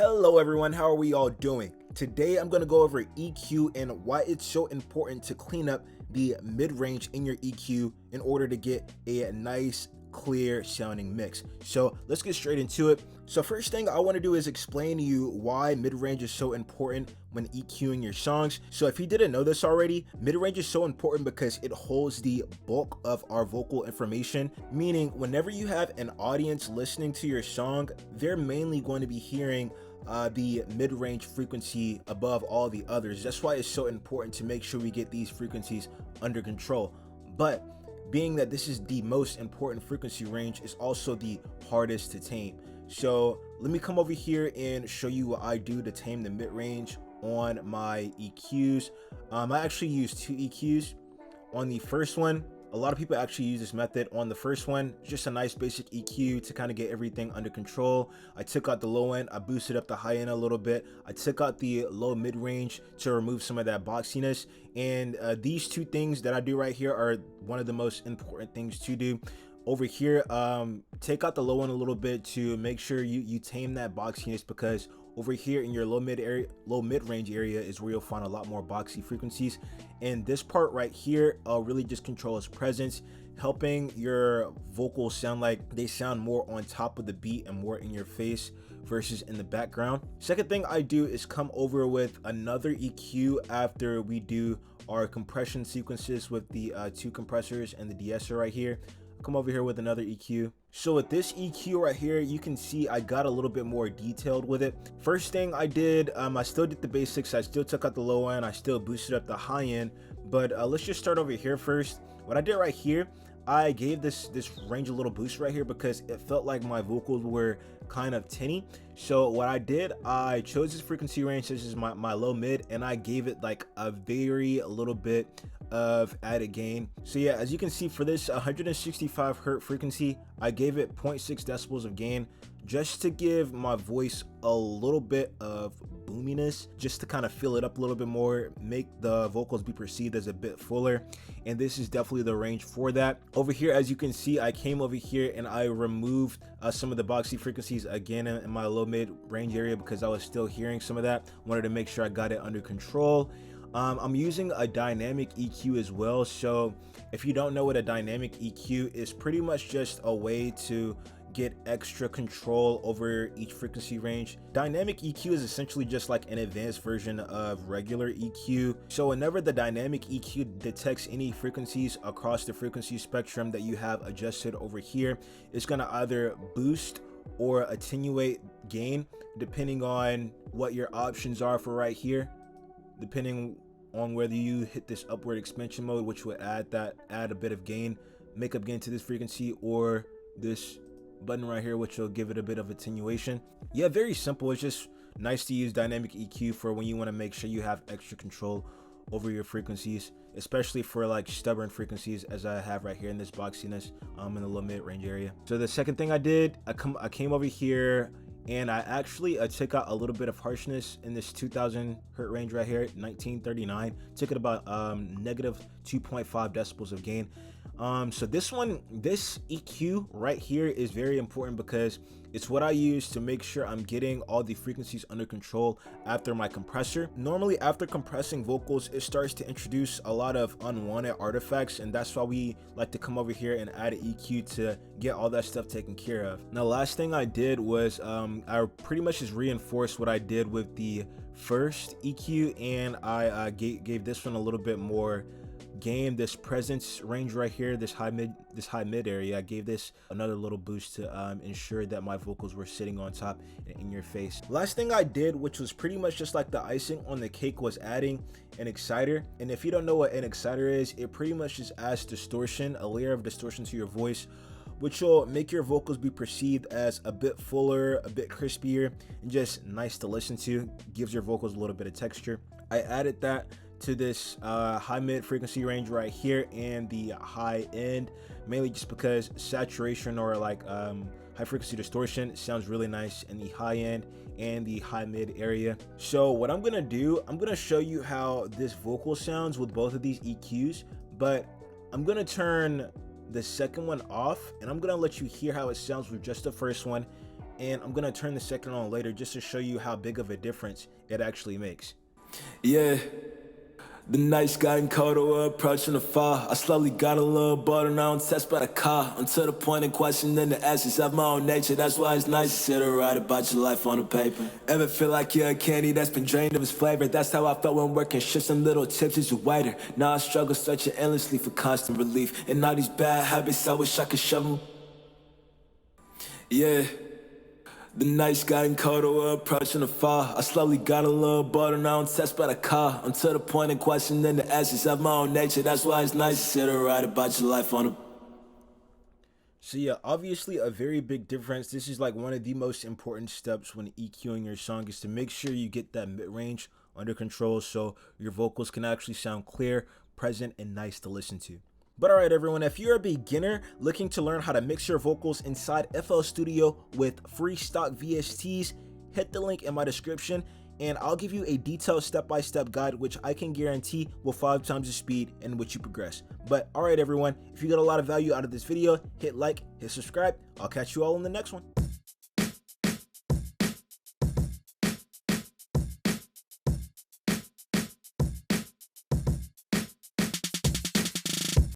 Hello everyone, how are we all doing? Today I'm going to go over EQ and why it's so important to clean up the mid-range in your EQ in order to get a nice clear sounding mix. So let's get straight into it. So first thing I want to do is explain to you why mid-range is so important when EQing your songs. So if you didn't know this already, mid-range is so important because it holds the bulk of our vocal information, meaning whenever you have an audience listening to your song, they're mainly going to be hearing the mid-range frequency above all the others. That's why it's so important to make sure we get these frequencies under control. But being that this is the most important frequency range, is also the hardest to tame. So let me come over here and show you what I do to tame the mid-range on my EQs. I actually use two EQs. On the first one, a lot of people actually use this method. On the first one, just a nice basic EQ to kind of get everything under control. I took out the low end, I boosted up the high end a little bit. I took out the low mid range to remove some of that boxiness. And these two things that I do right here are one of the most important things to do. Over here, take out the low end a little bit to make sure you tame that boxiness, because over here in your low mid range area is where you'll find a lot more boxy frequencies. And this part right here really just controls presence, helping your vocals sound like they sound more on top of the beat and more in your face versus in the background. Second thing I do is come over with another EQ after we do our compression sequences with the two compressors and the de-esser right here. Come over here with another EQ. So with this EQ right here, you can see I got a little bit more detailed with it. First thing I did, I still did the basics. I still took out the low end, I still boosted up the high end, but let's just start over here first. What I did right here, I gave this range a little boost right here because it felt like my vocals were kind of tinny. So what I did, I chose this frequency range. This is my low mid, and I gave it like a little bit of added gain. So yeah, as you can see, for this 165 hertz frequency, I gave it 0.6 decibels of gain, just to give my voice a little bit of boominess, just to kind of fill it up a little bit more, make the vocals be perceived as a bit fuller. And this is definitely the range for that. Over here, as you can see, I came over here and I removed some of the boxy frequencies again in my low mid range area because I was still hearing some of that. Wanted to make sure I got it under control. I'm using a dynamic EQ as well. So if you don't know what a dynamic EQ is, pretty much just a way to get extra control over each frequency range. Dynamic EQ is essentially just like an advanced version of regular EQ. So whenever the dynamic EQ detects any frequencies across the frequency spectrum that you have adjusted over here, it's going to either boost or attenuate gain depending on what your options are for right here, depending on whether you hit this upward expansion mode, which would add a bit of gain, make up gain to this frequency, or this button right here, which will give it a bit of attenuation. Yeah, very simple. It's just nice to use dynamic EQ for when you want to make sure you have extra control over your frequencies, especially for like stubborn frequencies as I have right here in this boxiness in the low mid range area. So the second thing I did, I came over here and I actually took out a little bit of harshness in this 2000 hertz range right here, 1939. Took it about negative 2.5 decibels of gain. So this EQ right here is very important because it's what I use to make sure I'm getting all the frequencies under control after my compressor. Normally after compressing vocals, it starts to introduce a lot of unwanted artifacts, and that's why we like to come over here and add an EQ to get all that stuff taken care of. Now, last thing I did was I pretty much just reinforced what I did with the first EQ, and I gave this one a little bit more gain. This presence range right here, this high mid area, I gave this another little boost to ensure that my vocals were sitting on top and in your face. Last thing I did, which was pretty much just like the icing on the cake, was adding an exciter. And if you don't know what an exciter is, it pretty much just adds distortion, a layer of distortion to your voice, which will make your vocals be perceived as a bit fuller, a bit crispier, and just nice to listen to. Gives your vocals a little bit of texture. I added that to this high mid frequency range right here and the high end, mainly just because saturation or like high frequency distortion sounds really nice in the high end and the high mid area. So what I'm gonna do, I'm gonna show you how this vocal sounds with both of these EQs, but I'm gonna turn the second one off and I'm gonna let you hear how it sounds with just the first one, and I'm gonna turn the second on later just to show you how big of a difference it actually makes. Yeah, the night's gotten colder, we're approaching the fall. I slowly got a little bored and I don't test by the car. I'm to the point in questioning the essence of my own nature. That's why it's nice to sit and write about your life on the paper. Ever feel like you're a candy that's been drained of its flavor? That's how I felt when working shifts and little tips as a waiter. Now I struggle searching endlessly for constant relief. And all these bad habits, I wish I could shove them. Yeah. The night's gotten colder, we're approaching the fall. I slowly got a little bored and I don't test by the car. I'm to the point in questioning the essence of my own nature. That's why it's nice to sit and write about your life on a... So yeah, obviously a very big difference. This is like one of the most important steps when EQing your song, is to make sure you get that mid-range under control so your vocals can actually sound clear, present, and nice to listen to. But alright everyone, if you're a beginner looking to learn how to mix your vocals inside FL Studio with free stock VSTs, hit the link in my description and I'll give you a detailed step-by-step guide which I can guarantee will 5 times the speed in which you progress. But alright everyone, if you got a lot of value out of this video, hit like, hit subscribe. I'll catch you all in the next one.